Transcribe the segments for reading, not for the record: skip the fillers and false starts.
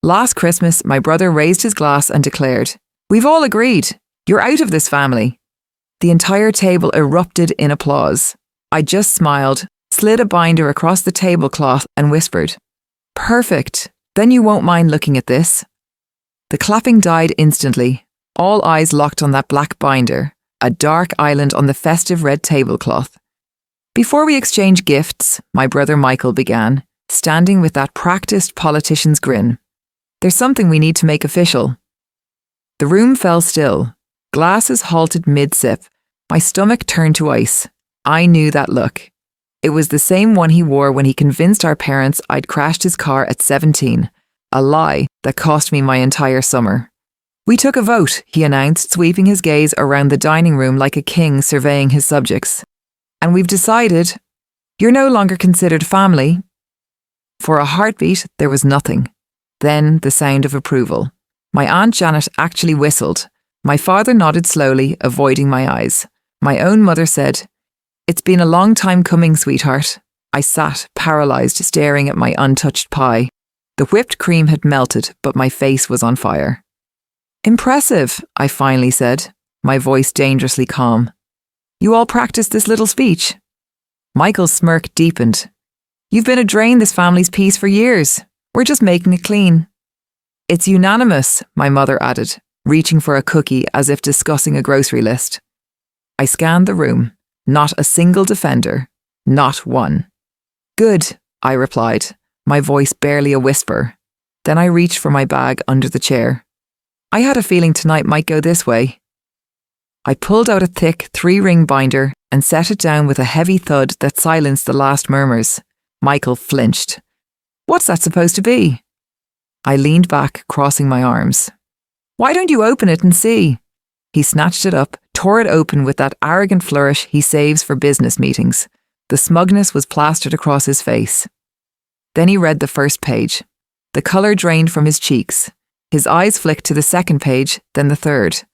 Last Christmas, my brother raised his glass and declared, "We've all agreed. You're out of this family." The entire table erupted in applause. I just smiled, slid a binder across the tablecloth and whispered, "Perfect. Then you won't mind looking at this." The clapping died instantly. All eyes locked on that black binder, a dark island on the festive red tablecloth. "Before we exchange gifts," my brother Michael began, standing with that practiced politician's grin, "there's something we need to make official." The room fell still. Glasses halted mid-sip. My stomach turned to ice. I knew that look. It was the same one he wore when he convinced our parents I'd crashed his car at 17, a lie that cost me my entire summer. "We took a vote," he announced, sweeping his gaze around the dining room like a king surveying his subjects. "And we've decided, you're no longer considered family." For a heartbeat, there was nothing. Then the sound of approval. My Aunt Janet actually whistled. My father nodded slowly, avoiding my eyes. My own mother said, "It's been a long time coming, sweetheart." I sat, paralysed, staring at my untouched pie. The whipped cream had melted, but my face was on fire. "Impressive," I finally said, my voice dangerously calm. "You all practiced this little speech?" Michael's smirk deepened. "You've been a drain this family's peace for years. We're just making it clean." "It's unanimous," my mother added, reaching for a cookie as if discussing a grocery list. I scanned the room. Not a single defender. Not one. "Good," I replied, my voice barely a whisper. Then I reached for my bag under the chair. I had a feeling tonight might go this way. I pulled out a thick 3-ring binder and set it down with a heavy thud that silenced the last murmurs. Michael flinched. "What's that supposed to be?" I leaned back, crossing my arms. "Why don't you open it and see?" He snatched it up, tore it open with that arrogant flourish he saves for business meetings. The smugness was plastered across his face. Then he read the first page. The colour drained from his cheeks. His eyes flicked to the second page, then the third.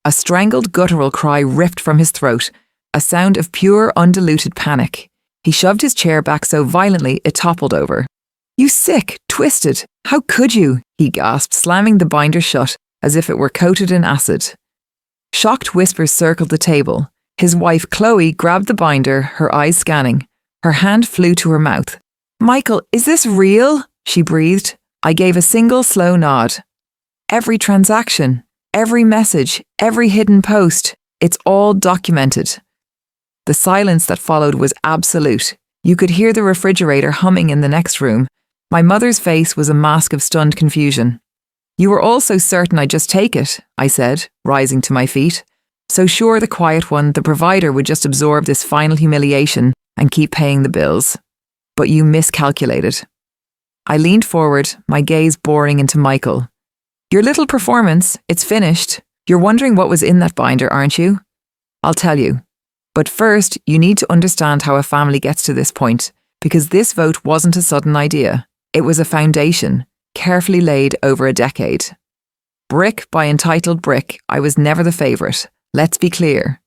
A strangled guttural cry ripped from his throat, a sound of pure, undiluted panic. He shoved his chair back so violently it toppled over. "You sick, twisted, how could you?" he gasped, slamming the binder shut as if it were coated in acid. Shocked whispers circled the table. His wife, Chloe, grabbed the binder, her eyes scanning. Her hand flew to her mouth. "Michael, is this real?" she breathed. I gave a single slow nod. "Every transaction, every message, every hidden post, it's all documented." The silence that followed was absolute. You could hear the refrigerator humming in the next room. My mother's face was a mask of stunned confusion. "You were all so certain I'd just take it," I said, rising to my feet. So sure the quiet one, the provider, would just absorb this final humiliation and keep paying the bills. But you miscalculated. I leaned forward, my gaze boring into Michael. "Your little performance, it's finished. You're wondering what was in that binder, aren't you? I'll tell you. But first, you need to understand how a family gets to this point, because this vote wasn't a sudden idea. It was a foundation, carefully laid over a decade. Brick by entitled brick, I was never the favourite. Let's be clear.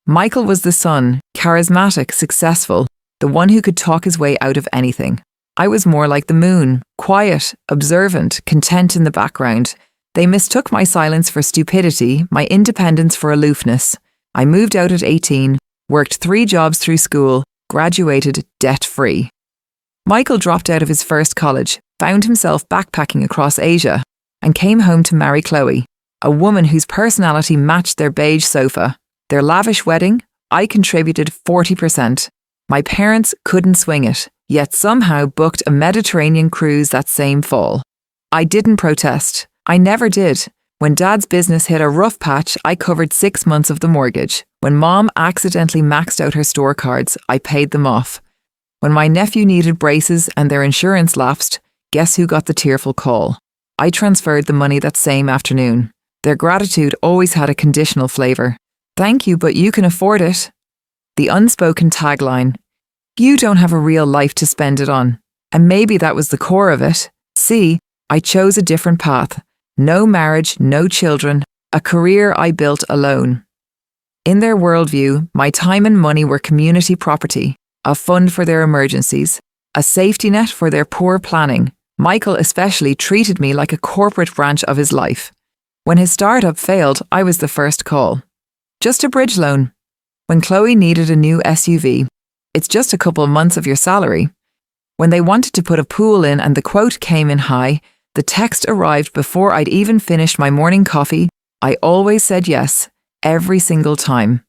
Michael was the son, charismatic, successful, the one who could talk his way out of anything. I was more like the moon, quiet, observant, content in the background. They mistook my silence for stupidity, my independence for aloofness. I moved out at 18, worked 3 jobs through school, graduated debt-free. Michael dropped out of his first college, found himself backpacking across Asia, and came home to marry Chloe, a woman whose personality matched their beige sofa. Their lavish wedding, I contributed 40%. My parents couldn't swing it, yet somehow booked a Mediterranean cruise that same fall. I didn't protest. I never did. When Dad's business hit a rough patch, I covered 6 months of the mortgage. When Mom accidentally maxed out her store cards, I paid them off. When my nephew needed braces and their insurance lapsed, guess who got the tearful call? I transferred the money that same afternoon. Their gratitude always had a conditional flavour. "Thank you, but you can afford it." The unspoken tagline. You don't have a real life to spend it on. And maybe that was the core of it. See, I chose a different path. No marriage, no children, a career I built alone. In their worldview, my time and money were community property, a fund for their emergencies, a safety net for their poor planning, Michael especially treated me like a corporate branch of his life. When his startup failed, I was the first call. Just a bridge loan. When Chloe needed a new SUV, it's just a couple of months of your salary. When they wanted to put a pool in and the quote came in high, the text arrived before I'd even finished my morning coffee. I always said yes, every single time.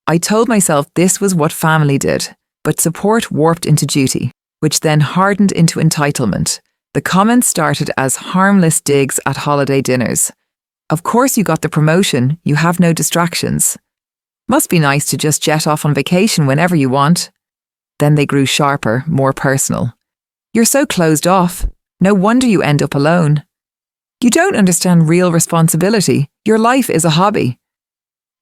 I told myself this was what family did, but support warped into duty, which then hardened into entitlement. The comments started as harmless digs at holiday dinners. Of course you got the promotion, you have no distractions. Must be nice to just jet off on vacation whenever you want. Then they grew sharper, more personal. You're so closed off. No wonder you end up alone. You don't understand real responsibility. Your life is a hobby.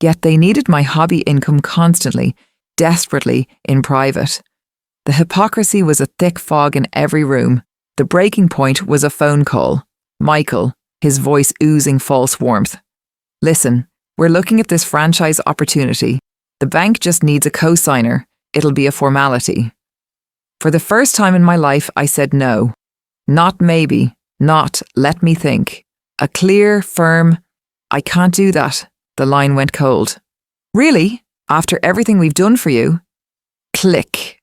Yet they needed my hobby income constantly, desperately, in private. The hypocrisy was a thick fog in every room. The breaking point was a phone call. Michael, his voice oozing false warmth. Listen, we're looking at this franchise opportunity. The bank just needs a co-signer. It'll be a formality. For the first time in my life, I said no. Not maybe, not let me think. A clear, firm, I can't do that. The line went cold. Really? After everything we've done for you? Click.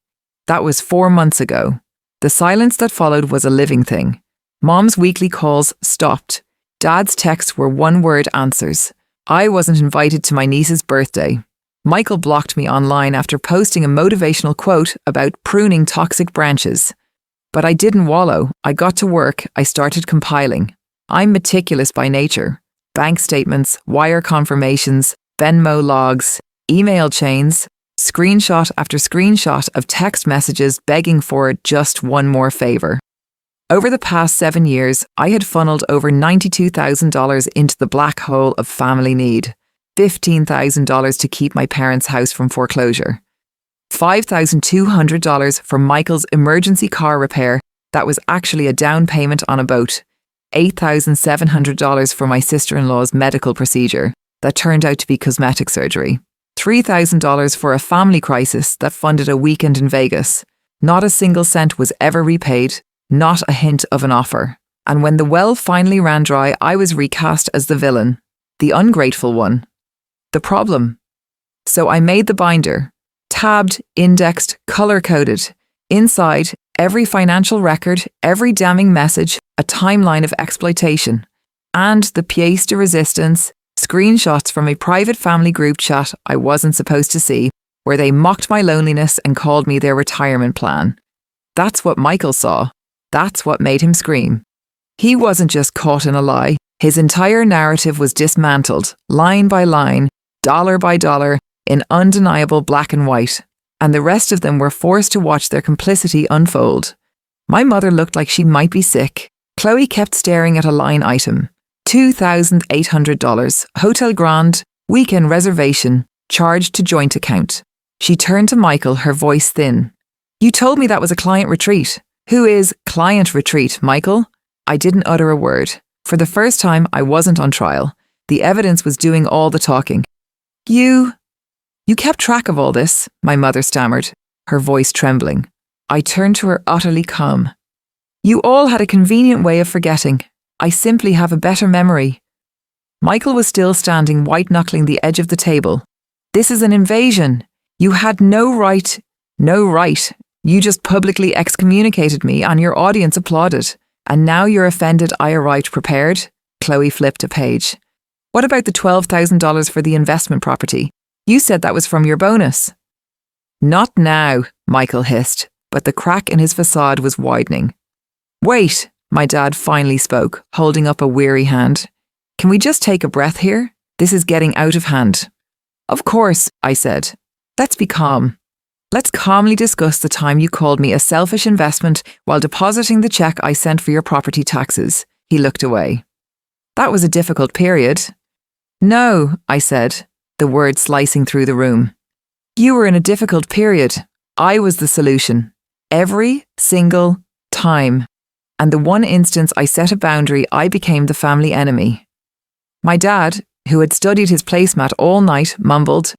That was 4 months ago. The silence that followed was a living thing. Mom's weekly calls stopped. Dad's texts were one-word answers. I wasn't invited to my niece's birthday. Michael blocked me online after posting a motivational quote about pruning toxic branches. But I didn't wallow. I got to work. I started compiling. I'm meticulous by nature. Bank statements, wire confirmations, Venmo logs, email chains, screenshot after screenshot of text messages begging for just one more favor. Over the past 7 years, I had funneled over $92,000 into the black hole of family need, $15,000 to keep my parents' house from foreclosure, $5,200 for Michael's emergency car repair that was actually a down payment on a boat, $8,700 for my sister-in-law's medical procedure that turned out to be cosmetic surgery, $3,000 for a family crisis that funded a weekend in Vegas. Not a single cent was ever repaid, not a hint of an offer. And when the well finally ran dry, I was recast as the villain, the ungrateful one, the problem. So I made the binder, tabbed, indexed, color-coded. Inside, every financial record, every damning message, a timeline of exploitation. And the pièce de résistance, screenshots from a private family group chat I wasn't supposed to see, where they mocked my loneliness and called me their retirement plan. That's what Michael saw. That's what made him scream. He wasn't just caught in a lie. His entire narrative was dismantled, line by line, dollar by dollar, in undeniable black and white. And the rest of them were forced to watch their complicity unfold. My mother looked like she might be sick. Chloe kept staring at a line item. $2,800, Hotel Grand, weekend reservation, charged to joint account. She turned to Michael, her voice thin. You told me that was a client retreat. Who is client retreat, Michael? I didn't utter a word. For the first time, I wasn't on trial. The evidence was doing all the talking. You kept track of all this, my mother stammered, her voice trembling. I turned to her utterly calm. You all had a convenient way of forgetting. I simply have a better memory. Michael was still standing, white-knuckling the edge of the table. This is an invasion. You had no right. No right. You just publicly excommunicated me and your audience applauded. And now you're offended I arrived prepared? Chloe flipped a page. What about the $12,000 for the investment property? You said that was from your bonus. Not now, Michael hissed, but the crack in his facade was widening. Wait, my dad finally spoke, holding up a weary hand. Can we just take a breath here? This is getting out of hand. Of course, I said. Let's be calm. Let's calmly discuss the time you called me a selfish investment while depositing the check I sent for your property taxes. He looked away. That was a difficult period. No, I said, the word slicing through the room. You were in a difficult period. I was the solution. Every single time. And the one instance I set a boundary, I became the family enemy. My dad, who had studied his placemat all night, mumbled,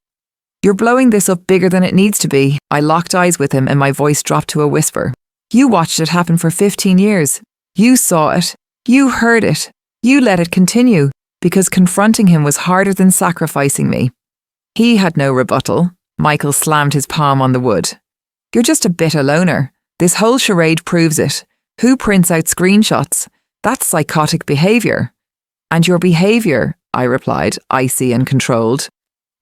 You're blowing this up bigger than it needs to be. I locked eyes with him and my voice dropped to a whisper. You watched it happen for 15 years. You saw it. You heard it. You let it continue, because confronting him was harder than sacrificing me. He had no rebuttal. Michael slammed his palm on the wood. You're just a bitter loner. This whole charade proves it. Who prints out screenshots? That's psychotic behaviour. And your behaviour, I replied, icy and controlled,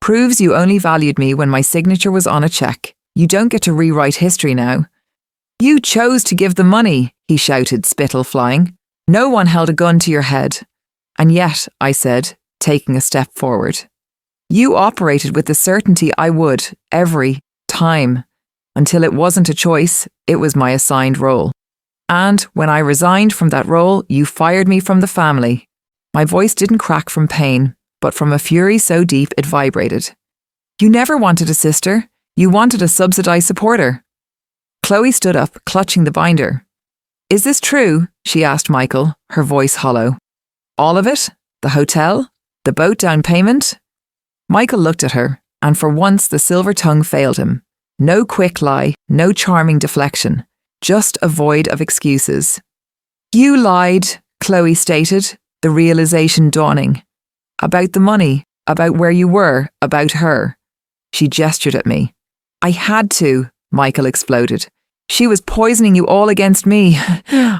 proves you only valued me when my signature was on a cheque. You don't get to rewrite history now. You chose to give the money, he shouted, spittle flying. No one held a gun to your head. And yet, I said, taking a step forward, you operated with the certainty I would, every time. Until it wasn't a choice, it was my assigned role. And when I resigned from that role, you fired me from the family. My voice didn't crack from pain, but from a fury so deep it vibrated. You never wanted a sister. You wanted a subsidized supporter. Chloe stood up, clutching the binder. Is this true? She asked Michael, her voice hollow. All of it? The hotel? The boat down payment? Michael looked at her, and for once the silver tongue failed him. No quick lie, no charming deflection, just a void of excuses. You lied, Chloe stated, the realization dawning. About the money, about where you were, about her. She gestured at me. I had to, Michael exploded. She was poisoning you all against me.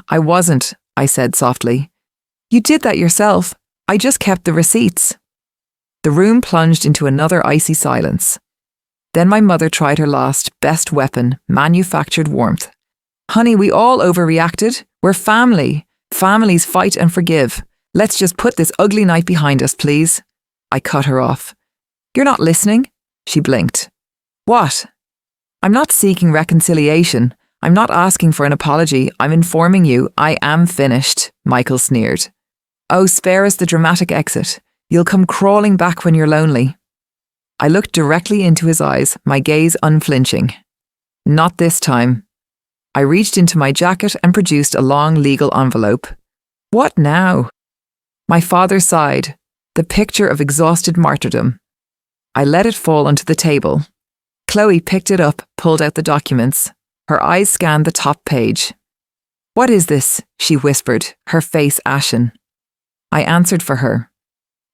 I wasn't, I said softly. You did that yourself. I just kept the receipts. The room plunged into another icy silence. Then my mother tried her last, best weapon, manufactured warmth. Honey, we all overreacted. We're family. Families fight and forgive. Let's just put this ugly night behind us, please. I cut her off. You're not listening? She blinked. What? I'm not seeking reconciliation. I'm not asking for an apology. I'm informing you I am finished, Michael sneered. Oh, spare us the dramatic exit. You'll come crawling back when you're lonely. I looked directly into his eyes, my gaze unflinching. Not this time. I reached into my jacket and produced a long legal envelope. What now? My father sighed, the picture of exhausted martyrdom. I let it fall onto the table. Chloe picked it up, pulled out the documents. Her eyes scanned the top page. What is this? She whispered, her face ashen. I answered for her.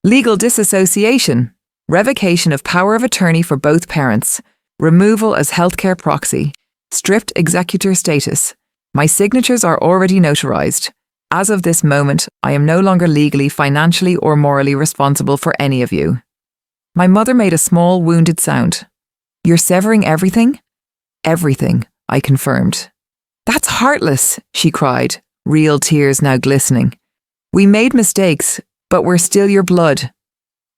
Legal disassociation. Revocation of power of attorney for both parents. Removal as healthcare proxy. Stripped executor status. My signatures are already notarized. As of this moment, I am no longer legally, financially, or morally responsible for any of you. My mother made a small, wounded sound. You're severing everything? Everything, I confirmed. That's heartless, she cried, real tears now glistening. We made mistakes, but we're still your blood.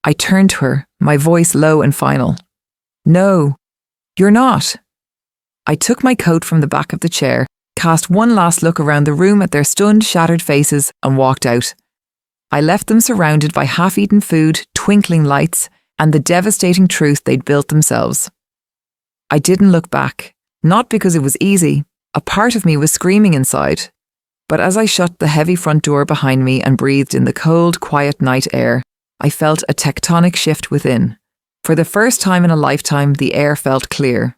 I turned to her, my voice low and final. No, you're not. I took my coat from the back of the chair, cast one last look around the room at their stunned, shattered faces, and walked out. I left them surrounded by half-eaten food, twinkling lights, and the devastating truth they'd built themselves. I didn't look back, not because it was easy. A part of me was screaming inside. But as I shut the heavy front door behind me and breathed in the cold, quiet night air, I felt a tectonic shift within. For the first time in a lifetime, the air felt clear.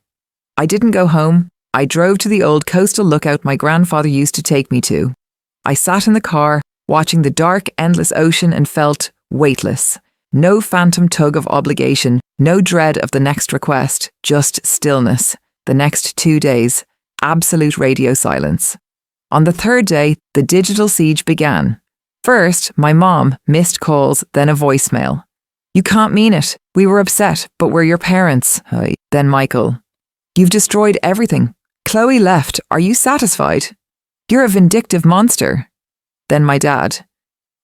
I didn't go home. I drove to the old coastal lookout my grandfather used to take me to. I sat in the car, watching the dark, endless ocean, and felt weightless. No phantom tug of obligation, no dread of the next request, just stillness. The next 2 days, absolute radio silence. On the third day, the digital siege began. First, my mom, missed calls, then a voicemail. You can't mean it. We were upset, but we're your parents. Then Michael. You've destroyed everything. Chloe left. Are you satisfied? You're a vindictive monster. Then my dad.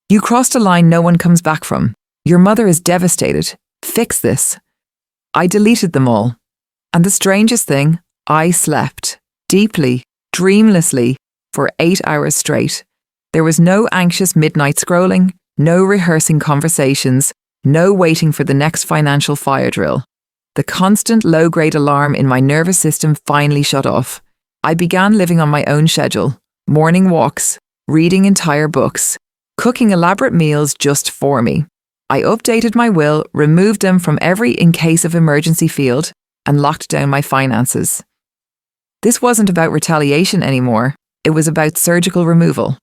You crossed a line no one comes back from. Your mother is devastated. Fix this. I deleted them all. And the strangest thing, I slept. Deeply, dreamlessly, for 8 hours straight. There was no anxious midnight scrolling, no rehearsing conversations, no waiting for the next financial fire drill. The constant low-grade alarm in my nervous system finally shut off. I began living on my own schedule. Morning walks, reading entire books, cooking elaborate meals just for me. I updated my will, removed them from every in case of emergency field, and locked down my finances. This wasn't about retaliation anymore. It was about surgical removal.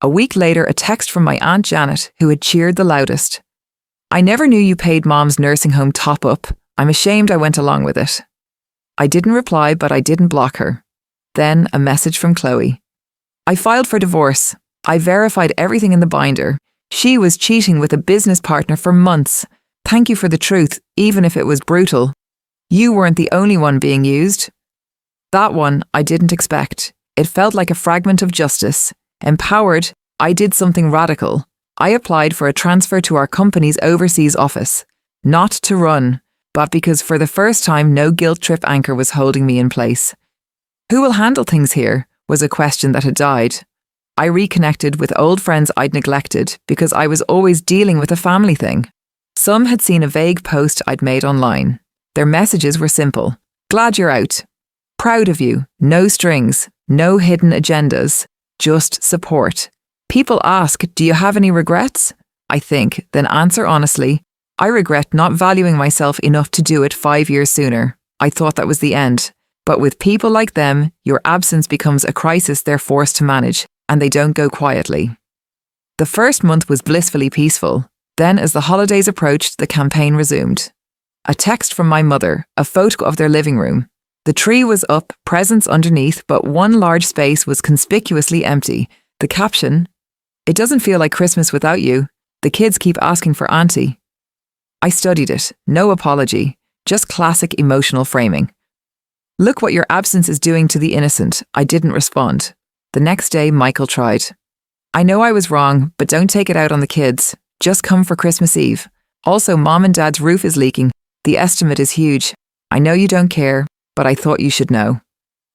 A week later, a text from my Aunt Janet, who had cheered the loudest. I never knew you paid Mom's nursing home top-up. I'm ashamed I went along with it. I didn't reply, but I didn't block her. Then a message from Chloe. I filed for divorce. I verified everything in the binder. She was cheating with a business partner for months. Thank you for the truth, even if it was brutal. You weren't the only one being used. That one I didn't expect. It felt like a fragment of justice. Empowered, I did something radical. I applied for a transfer to our company's overseas office. Not to run, but because for the first time no guilt trip anchor was holding me in place. Who will handle things here was a question that had died. I reconnected with old friends I'd neglected because I was always dealing with a family thing. Some had seen a vague post I'd made online. Their messages were simple. Glad you're out. Proud of you. No strings. No hidden agendas. Just support. People ask, do you have any regrets? I think, then answer honestly, I regret not valuing myself enough to do it 5 years sooner. I thought that was the end. But with people like them, your absence becomes a crisis they're forced to manage, and they don't go quietly. The first month was blissfully peaceful. Then, as the holidays approached, the campaign resumed. A text from my mother, a photo of their living room. The tree was up, presents underneath, but one large space was conspicuously empty. The caption, "It doesn't feel like Christmas without you. The kids keep asking for Auntie." I studied it. No apology. Just classic emotional framing. Look what your absence is doing to the innocent. I didn't respond. The next day, Michael tried. I know I was wrong, but don't take it out on the kids. Just come for Christmas Eve. Also, Mom and Dad's roof is leaking. The estimate is huge. I know you don't care, but I thought you should know.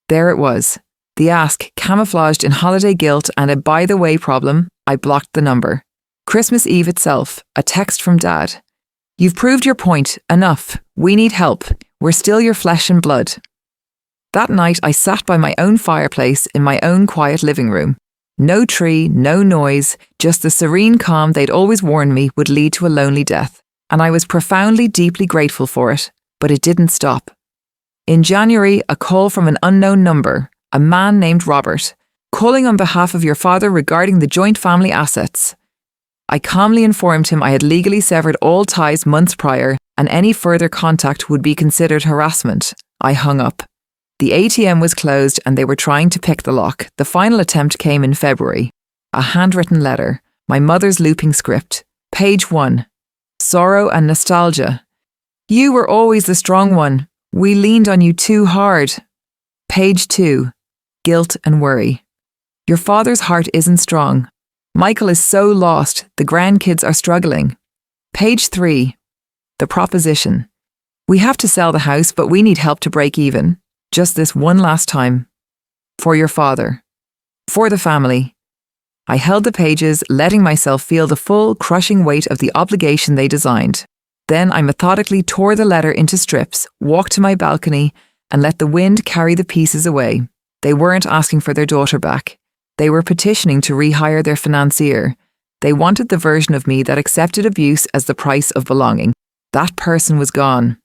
There it was. The ask, camouflaged in holiday guilt and a by-the-way problem. I blocked the number. Christmas Eve itself, a text from Dad. You've proved your point. Enough. We need help. We're still your flesh and blood. That night, I sat by my own fireplace in my own quiet living room. No tree, no noise, just the serene calm they'd always warned me would lead to a lonely death. And I was profoundly, deeply grateful for it. But it didn't stop. In January, a call from an unknown number, a man named Robert, calling on behalf of your father regarding the joint family assets. I calmly informed him I had legally severed all ties months prior, and any further contact would be considered harassment. I hung up. The ATM was closed and they were trying to pick the lock. The final attempt came in February. A handwritten letter, my mother's looping script. Page 1. Sorrow and nostalgia. You were always the strong one. We leaned on you too hard. Page 2. Guilt and worry. Your father's heart isn't strong. Michael is so lost. The grandkids are struggling. Page 3. The proposition. We have to sell the house, but we need help to break even. Just this one last time. For your father. For the family. I held the pages, letting myself feel the full, crushing weight of the obligation they designed. Then I methodically tore the letter into strips, walked to my balcony, and let the wind carry the pieces away. They weren't asking for their daughter back. They were petitioning to rehire their financier. They wanted the version of me that accepted abuse as the price of belonging. That person was gone.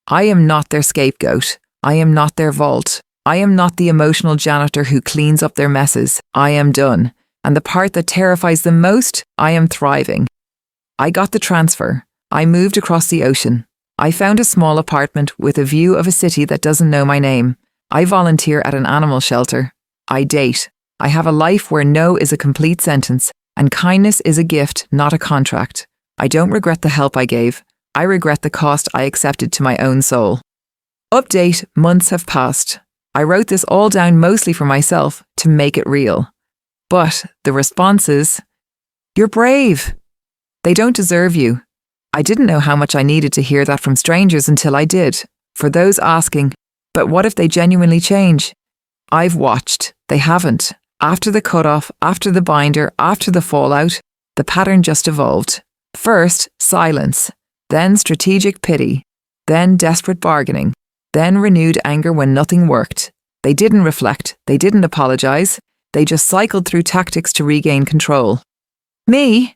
I am not their scapegoat. I am not their vault. I am not the emotional janitor who cleans up their messes. I am done. And the part that terrifies them most, I am thriving. I got the transfer. I moved across the ocean. I found a small apartment with a view of a city that doesn't know my name. I volunteer at an animal shelter. I date. I have a life where no is a complete sentence, and kindness is a gift, not a contract. I don't regret the help I gave. I regret the cost I accepted to my own soul. Update, months have passed. I wrote this all down mostly for myself to make it real. But the responses, you're brave. They don't deserve you. I didn't know how much I needed to hear that from strangers until I did. For those asking, but what if they genuinely change? I've watched. They haven't. After the cutoff, after the binder, after the fallout, the pattern just evolved. First, silence. Then strategic pity. Then desperate bargaining. Then renewed anger when nothing worked. They didn't reflect. They didn't apologize. They just cycled through tactics to regain control. Me?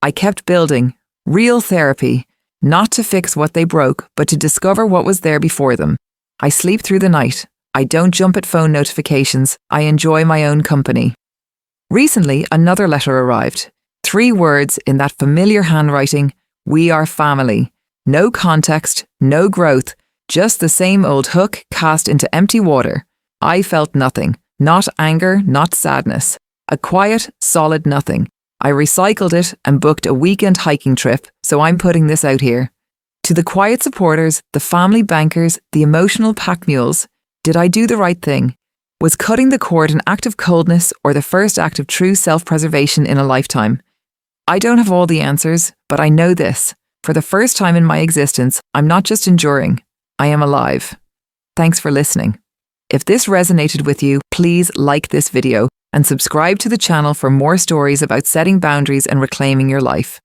I kept building. Real therapy. Not to fix what they broke, but to discover what was there before them. I sleep through the night. I don't jump at phone notifications. I enjoy my own company. Recently, another letter arrived. 3 words in that familiar handwriting: "We are family." No context, no growth, just the same old hook cast into empty water. I felt nothing, not anger, not sadness. A quiet, solid nothing. I recycled it and booked a weekend hiking trip, so I'm putting this out here. To the quiet supporters, the family bankers, the emotional pack mules, did I do the right thing? Was cutting the cord an act of coldness or the first act of true self-preservation in a lifetime? I don't have all the answers, but I know this. For the first time in my existence, I'm not just enduring, I am alive. Thanks for listening. If this resonated with you, please like this video and subscribe to the channel for more stories about setting boundaries and reclaiming your life.